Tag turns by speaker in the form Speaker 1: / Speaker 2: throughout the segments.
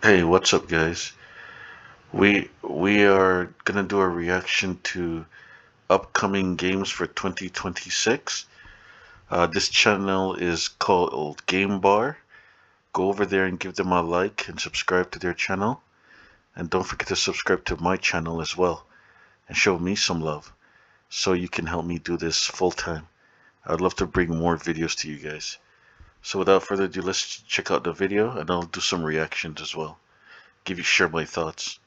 Speaker 1: Hey, what's up, guys? We are gonna do a reaction to upcoming games for 2026. This channel is called Game Bar. Go over there and give them a like and subscribe to their channel. And don't forget to subscribe to my channel as well and show me some love so you can help me do this full time. I'd love to bring more videos to you guys. So without further ado, let's check out the video and I'll do some reactions as well. Share my thoughts.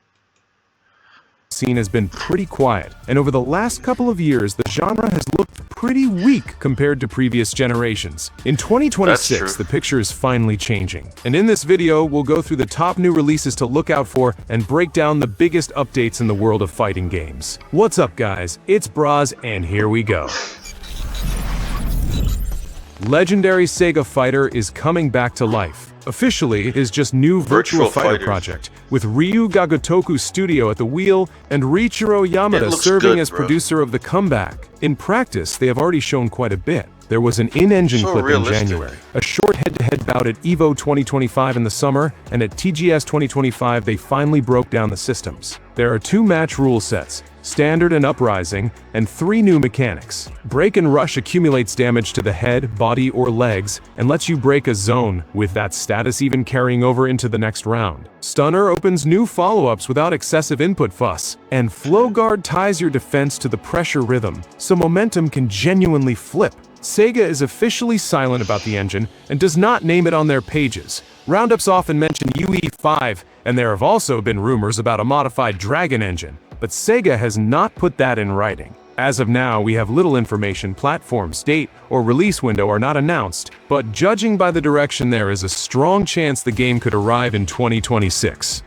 Speaker 2: Scene has been pretty quiet, and over the last couple of years, the genre has looked pretty weak compared to previous generations. In 2026, the picture is finally changing. And in this video, we'll go through the top new releases to look out for and break down the biggest updates in the world of fighting games. What's up, guys? It's Braz, and here we go. Legendary Sega Fighter is coming back to life. Officially, it is just new Virtual Fighter project, with Ryu Gagotoku Studio at the wheel and Riichiro Yamada serving as producer of the comeback. In practice, they have already shown quite a bit. There was an in-engine clip in January, a short head-to-head bout at EVO 2025 in the summer, and at TGS 2025 they finally broke down the systems. There are 2 match rule sets, Standard and Uprising, and 3 new mechanics. Break and Rush accumulates damage to the head, body, or legs, and lets you break a zone, with that status even carrying over into the next round. Stunner opens new follow-ups without excessive input fuss, and Flow Guard ties your defense to the pressure rhythm, so momentum can genuinely flip. Sega is officially silent about the engine and does not name it on their pages. Roundups often mention UE5, and there have also been rumors about a modified Dragon engine, but Sega has not put that in writing. As of now, we have little information. Platforms, date, or release window are not announced, but judging by the direction, there is a strong chance the game could arrive in 2026.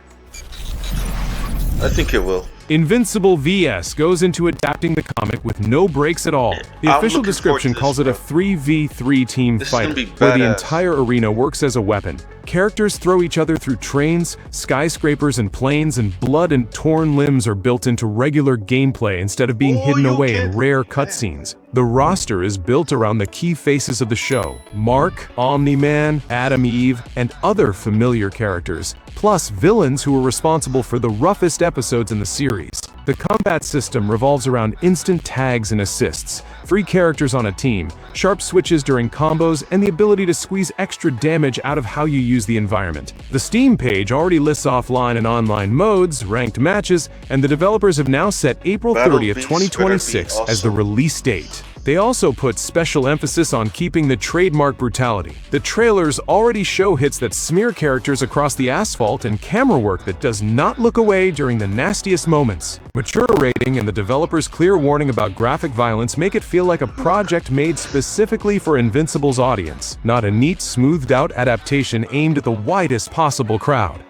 Speaker 1: I think it will.
Speaker 2: Invincible VS goes into adapting the comic with no breaks at all. The official description calls it a 3v3 team fighter, where the entire arena works as a weapon. Characters throw each other through trains, skyscrapers, and planes, and blood and torn limbs are built into regular gameplay instead of being hidden away in rare cutscenes. The roster is built around the key faces of the show: Mark, Omni-Man, Adam Eve, and other familiar characters, plus villains who were responsible for the roughest episodes in the series. The combat system revolves around instant tags and assists, 3 characters on a team, sharp switches during combos, and the ability to squeeze extra damage out of how you use the environment. The Steam page already lists offline and online modes, ranked matches, and the developers have now set April 30th, 2026 as the release date. They also put special emphasis on keeping the trademark brutality. The trailers already show hits that smear characters across the asphalt and camera work that does not look away during the nastiest moments. Mature rating and the developer's clear warning about graphic violence make it feel like a project made specifically for Invincible's audience, not a neat, smoothed-out adaptation aimed at the widest possible crowd.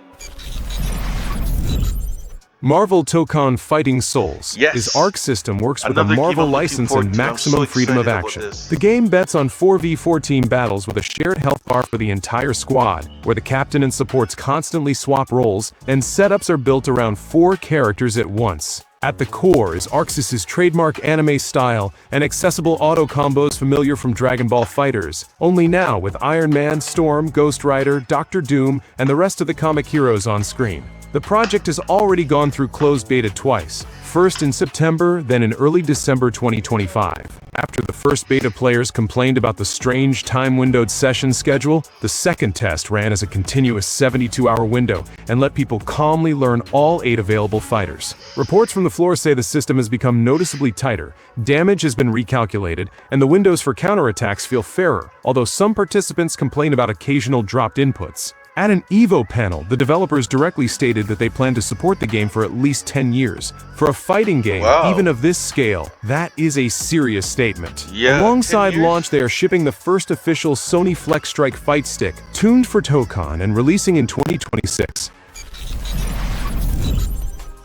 Speaker 2: Marvel Tokon Fighting Souls. His Arc system works with a Marvel license and maximum freedom of action. The game bets on 4v4 team battles with a shared health bar for the entire squad, where the captain and supports constantly swap roles, and setups are built around 4 characters at once. At the core is Arxis' trademark anime style and accessible auto combos familiar from Dragon Ball FighterZ, only now with Iron Man, Storm, Ghost Rider, Doctor Doom, and the rest of the comic heroes on screen. The project has already gone through closed beta twice, first in September, then in early December 2025. After the first beta players complained about the strange time-windowed session schedule, the second test ran as a continuous 72-hour window and let people calmly learn all 8 available fighters. Reports from the floor say the system has become noticeably tighter, damage has been recalculated, and the windows for counterattacks feel fairer, although some participants complain about occasional dropped inputs. At an EVO panel, the developers directly stated that they plan to support the game for at least 10 years. For a fighting game, even of this scale, that is a serious statement. Alongside launch, they are shipping the first official Sony Flex Strike fight stick, tuned for Tokon and releasing in 2026.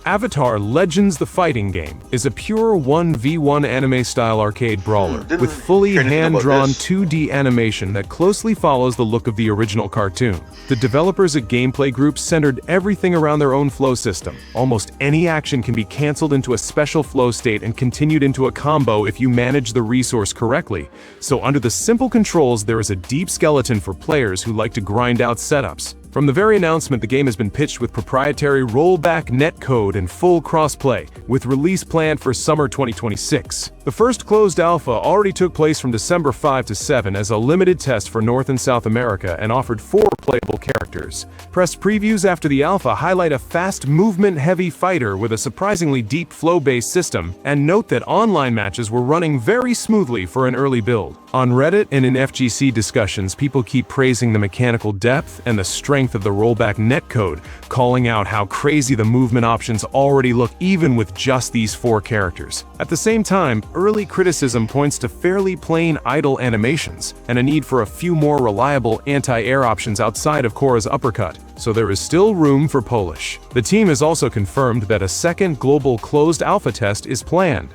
Speaker 2: Avatar: Legends the Fighting Game is a pure 1v1 anime-style arcade brawler with fully hand-drawn 2D animation that closely follows the look of the original cartoon. The developers at Gameplay Group centered everything around their own flow system. Almost any action can be cancelled into a special flow state and continued into a combo if you manage the resource correctly. So under the simple controls, there is a deep skeleton for players who like to grind out setups. From the very announcement, the game has been pitched with proprietary rollback netcode and full crossplay, with release planned for summer 2026. The first closed alpha already took place from December 5 to 7 as a limited test for North and South America and offered 4 playable characters. Press previews after the alpha highlight a fast movement-heavy fighter with a surprisingly deep flow-based system, and note that online matches were running very smoothly for an early build. On Reddit and in FGC discussions, people keep praising the mechanical depth and the strength of the rollback netcode, calling out how crazy the movement options already look even with just these 4 characters. At the same time, early criticism points to fairly plain idle animations and a need for a few more reliable anti-air options outside of Korra's uppercut, so there is still room for polish. The team has also confirmed that a second global closed alpha test is planned.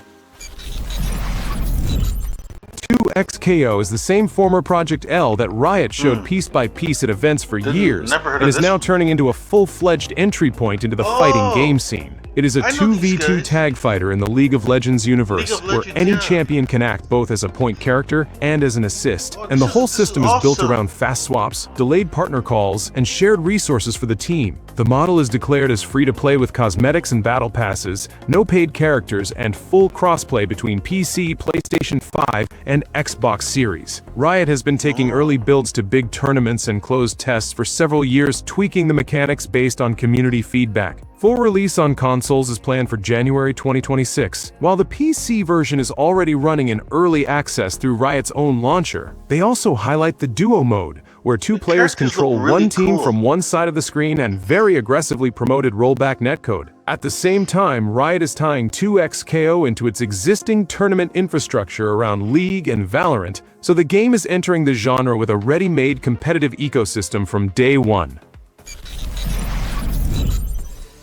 Speaker 2: 2XKO is the same former Project L that Riot showed piece by piece at events for years, and is now turning into a full-fledged entry point into the fighting game scene. It is a 2v2 tag fighter in the League of Legends universe, where any champion can act both as a point character and as an assist, and the whole system is built around fast swaps, delayed partner calls, and shared resources for the team. The model is declared as free-to-play with cosmetics and battle passes, no paid characters, and full crossplay between PC, PlayStation 5, and Xbox Series. Riot has been taking early builds to big tournaments and closed tests for several years, tweaking the mechanics based on community feedback. Full release on consoles is planned for January 2026. While the PC version is already running in early access through Riot's own launcher, they also highlight the duo mode, where 2 players control one team from one side of the screen, and very aggressively promoted rollback netcode. At the same time, Riot is tying 2XKO into its existing tournament infrastructure around League and Valorant, so the game is entering the genre with a ready-made competitive ecosystem from day one.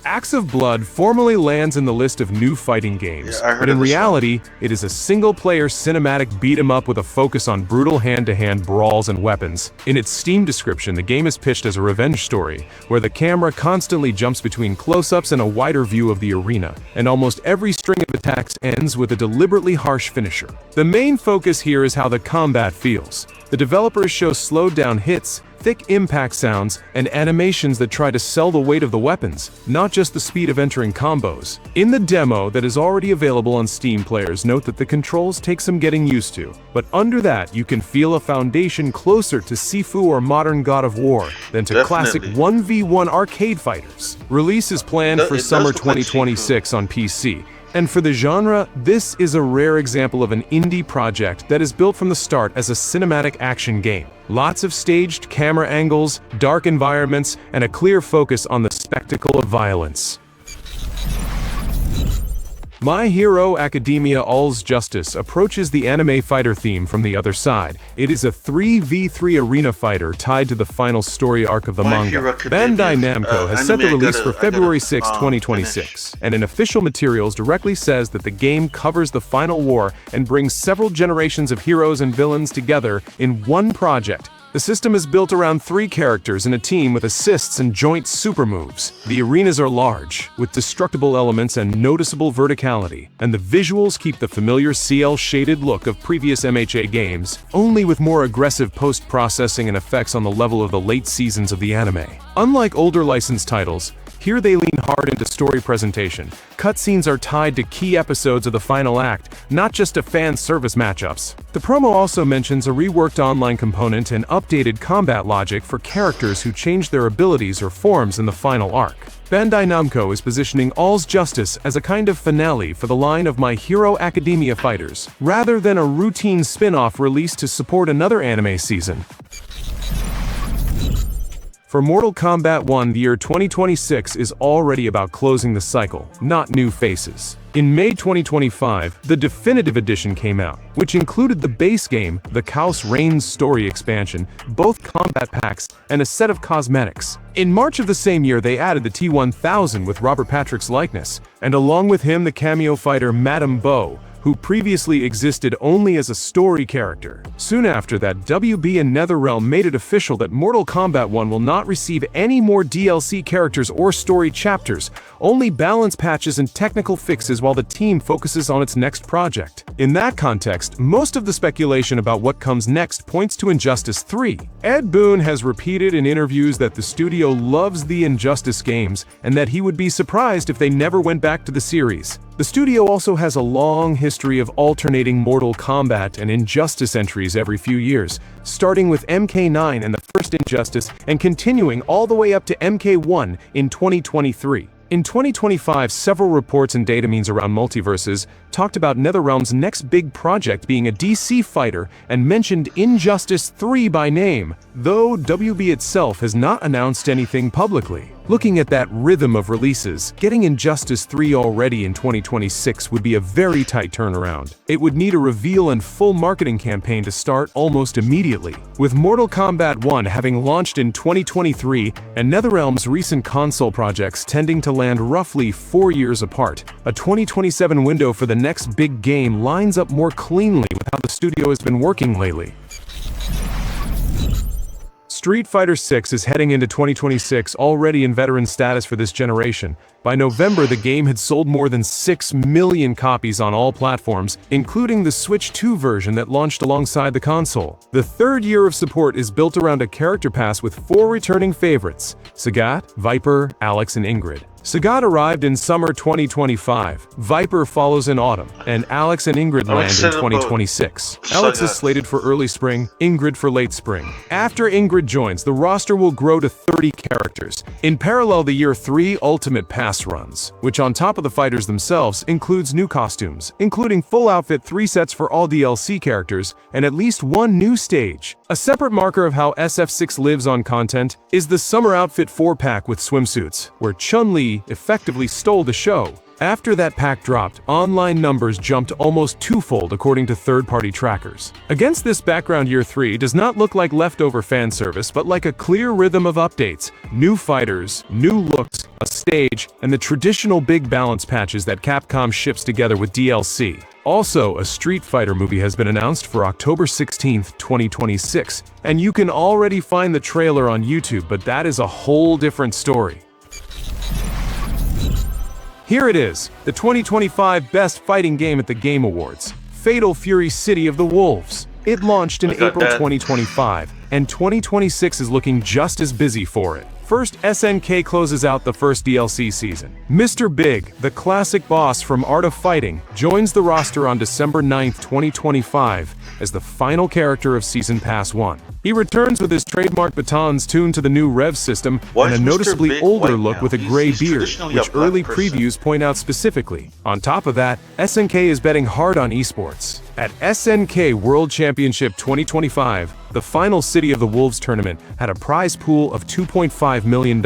Speaker 2: Axe of Blood formally lands in the list of new fighting games, but in reality, it is a single-player cinematic beat-em-up with a focus on brutal hand-to-hand brawls and weapons. In its Steam description, the game is pitched as a revenge story, where the camera constantly jumps between close-ups and a wider view of the arena, and almost every string of attacks ends with a deliberately harsh finisher. The main focus here is how the combat feels. The developers show slowed-down hits, thick impact sounds, and animations that try to sell the weight of the weapons, not just the speed of entering combos. In the demo that is already available on Steam, players note that the controls take some getting used to, but under that you can feel a foundation closer to Sifu or modern God of War than to classic 1v1 arcade fighters. Release is planned for summer 2026 on PC. And for the genre, this is a rare example of an indie project that is built from the start as a cinematic action game. Lots of staged camera angles, dark environments, and a clear focus on the spectacle of violence. My Hero Academia All's Justice approaches the anime fighter theme from the other side. It is a 3v3 arena fighter tied to the final story arc of the manga. Bandai Namco has set the release for February 6, 2026, and in official materials directly says that the game covers the final war and brings several generations of heroes and villains together in one project. The system is built around 3 characters in a team with assists and joint super moves. The arenas are large, with destructible elements and noticeable verticality, and the visuals keep the familiar CL-shaded look of previous MHA games, only with more aggressive post-processing and effects on the level of the late seasons of the anime. Unlike older licensed titles, here they lean hard into story presentation. Cutscenes are tied to key episodes of the final act, not just to fan service matchups. The promo also mentions a reworked online component and updated combat logic for characters who change their abilities or forms in the final arc. Bandai Namco is positioning All's Justice as a kind of finale for the line of My Hero Academia fighters, rather than a routine spin-off release to support another anime season. For Mortal Kombat 1, the year 2026 is already about closing the cycle, not new faces. In May 2025, the Definitive Edition came out, which included the base game, the Chaos Reigns story expansion, both combat packs, and a set of cosmetics. In March of the same year, they added the T-1000 with Robert Patrick's likeness, and along with him the cameo fighter Madame Bo, who previously existed only as a story character. Soon after that, WB and NetherRealm made it official that Mortal Kombat 1 will not receive any more DLC characters or story chapters, only balance patches and technical fixes while the team focuses on its next project. In that context, most of the speculation about what comes next points to Injustice 3. Ed Boon has repeated in interviews that the studio loves the Injustice games and that he would be surprised if they never went back to the series. The studio also has a long history of alternating Mortal Kombat and Injustice entries every few years, starting with MK9 and the first Injustice and continuing all the way up to MK1 in 2023. In 2025, several reports and data means around multiverses talked about NetherRealm's next big project being a DC fighter and mentioned Injustice 3 by name, though WB itself has not announced anything publicly. Looking at that rhythm of releases, getting Injustice 3 already in 2026 would be a very tight turnaround. It would need a reveal and full marketing campaign to start almost immediately. With Mortal Kombat 1 having launched in 2023 and NetherRealm's recent console projects tending to land roughly 4 years apart, a 2027 window for the next big game lines up more cleanly with how the studio has been working lately. Street Fighter VI is heading into 2026 already in veteran status for this generation. By November, the game had sold more than 6 million copies on all platforms, including the Switch 2 version that launched alongside the console. The third year of support is built around a character pass with 4 returning favorites: Sagat, Viper, Alex, and Ingrid. Sagat arrived in summer 2025, Viper follows in autumn, and Alex and Ingrid land in 2026. Alex is slated for early spring, Ingrid for late spring. After Ingrid joins, the roster will grow to 30 characters. In parallel, the Year 3 Ultimate Pass runs, which on top of the fighters themselves includes new costumes, including full outfit 3 sets for all DLC characters, and at least 1 new stage. A separate marker of how SF6 lives on content is the Summer Outfit 4-pack with swimsuits, where Chun-Li effectively stole the show. After that pack dropped, online numbers jumped almost twofold according to third-party trackers. Against this background, Year 3 does not look like leftover fan service, but like a clear rhythm of updates, new fighters, new looks, a stage, and the traditional big balance patches that Capcom ships together with DLC. Also, a Street Fighter movie has been announced for October 16, 2026, and you can already find the trailer on YouTube, but that is a whole different story. Here it is, the 2025 Best Fighting Game at the Game Awards, Fatal Fury City of the Wolves. It launched in April 2025, and 2026 is looking just as busy for it. First, SNK closes out the first DLC season. Mr. Big, the classic boss from Art of Fighting, joins the roster on December 9, 2025, as the final character of Season Pass 1. He returns with his trademark batons tuned to the new Rev system and a noticeably older look with a gray beard, which early previews point out specifically. On top of that, SNK is betting hard on esports. At SNK World Championship 2025, the final City of the Wolves tournament had a prize pool of $2.5 million,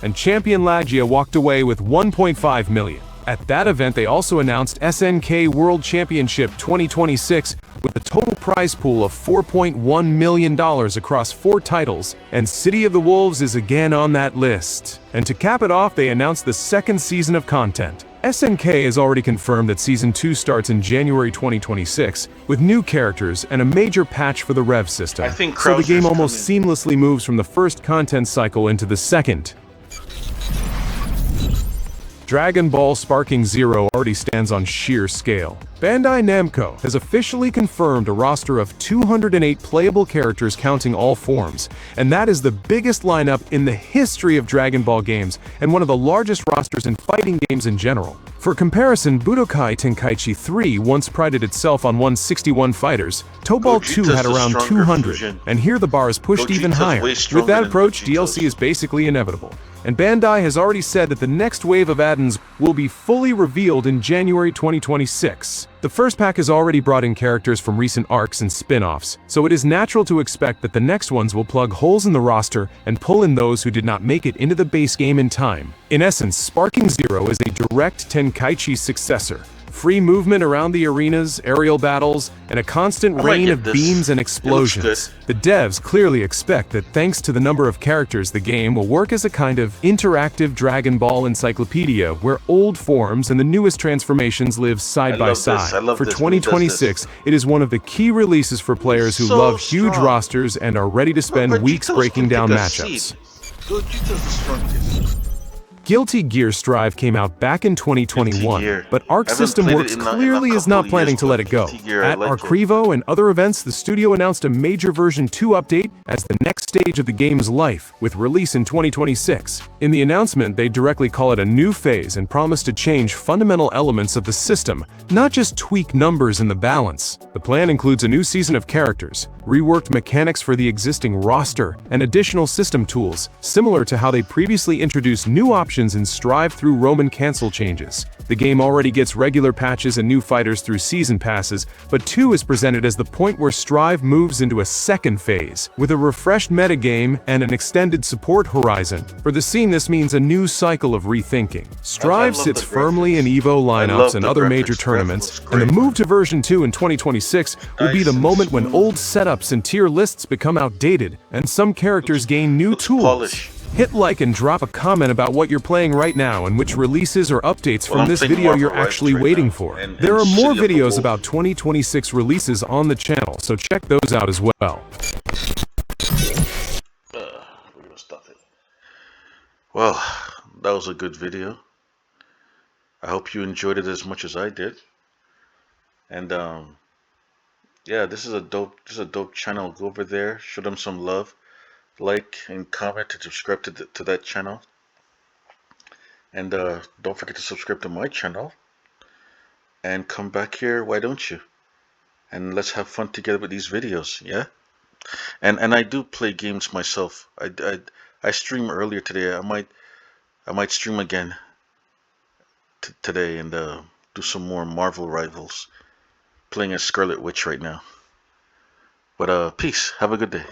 Speaker 2: and champion Lagia walked away with $1.5 million. At that event, they also announced SNK World Championship 2026 with a total prize pool of $4.1 million across 4 titles, and City of the Wolves is again on that list. And to cap it off, they announced the second season of content. SNK has already confirmed that Season 2 starts in January 2026, with new characters and a major patch for the Rev system. So the game almost seamlessly moves from the first content cycle into the second. Dragon Ball Sparking Zero already stands on sheer scale. Bandai Namco has officially confirmed a roster of 208 playable characters counting all forms, and that is the biggest lineup in the history of Dragon Ball games and one of the largest rosters in fighting games in general. For comparison, Budokai Tenkaichi 3 once prided itself on 161 fighters, Tobal 2 had around 200, and here the bar is pushed even higher. With that approach, DLC is basically inevitable. And Bandai has already said that the next wave of add-ons will be fully revealed in January 2026. The first pack has already brought in characters from recent arcs and spin-offs, so it is natural to expect that the next ones will plug holes in the roster and pull in those who did not make it into the base game in time. In essence, Sparking Zero is a direct Tenkaichi successor, free movement around the arenas, aerial battles, and a constant rain of beams and explosions. The devs clearly expect that thanks to the number of characters, the game will work as a kind of interactive Dragon Ball encyclopedia where old forms and the newest transformations live side by side. For 2026, it is one of the key releases for players who love huge rosters and are ready to spend weeks breaking down matchups. Guilty Gear Strive came out back in 2021, but Arc System Works clearly is not planning to let it go. At Arcrivo and other events, the studio announced a major version 2 update as the next stage of the game's life, with release in 2026. In the announcement, they directly call it a new phase and promise to change fundamental elements of the system, not just tweak numbers in the balance. The plan includes a new season of characters, reworked mechanics for the existing roster, and additional system tools, similar to how they previously introduced new options in Strive through Roman cancel changes. The game already gets regular patches and new fighters through season passes, but 2 is presented as the point where Strive moves into a second phase, with a refreshed metagame and an extended support horizon. For the scene, this means a new cycle of rethinking. Strive sits firmly in EVO lineups and other major tournaments, and the move to version 2 in 2026 will be the moment when old setups and tier lists become outdated, and some characters gain new tools. Hit like and drop a comment about what you're playing right now and which releases or updates from this video you're actually waiting for. There are more videos about 2026 releases on the channel, so check those out as well.
Speaker 1: We're gonna stop it. Well, that was a good video. I hope you enjoyed it as much as I did. And yeah, this is a dope channel. Go over there, show them some love. Like and comment and subscribe to that channel, and don't forget to subscribe to my channel and come back here, why don't you, and let's have fun together with these videos. Yeah, and I do play games myself. I stream earlier today. I might stream again today and do some more Marvel Rivals, playing as Scarlet Witch right now. But peace, have a good day.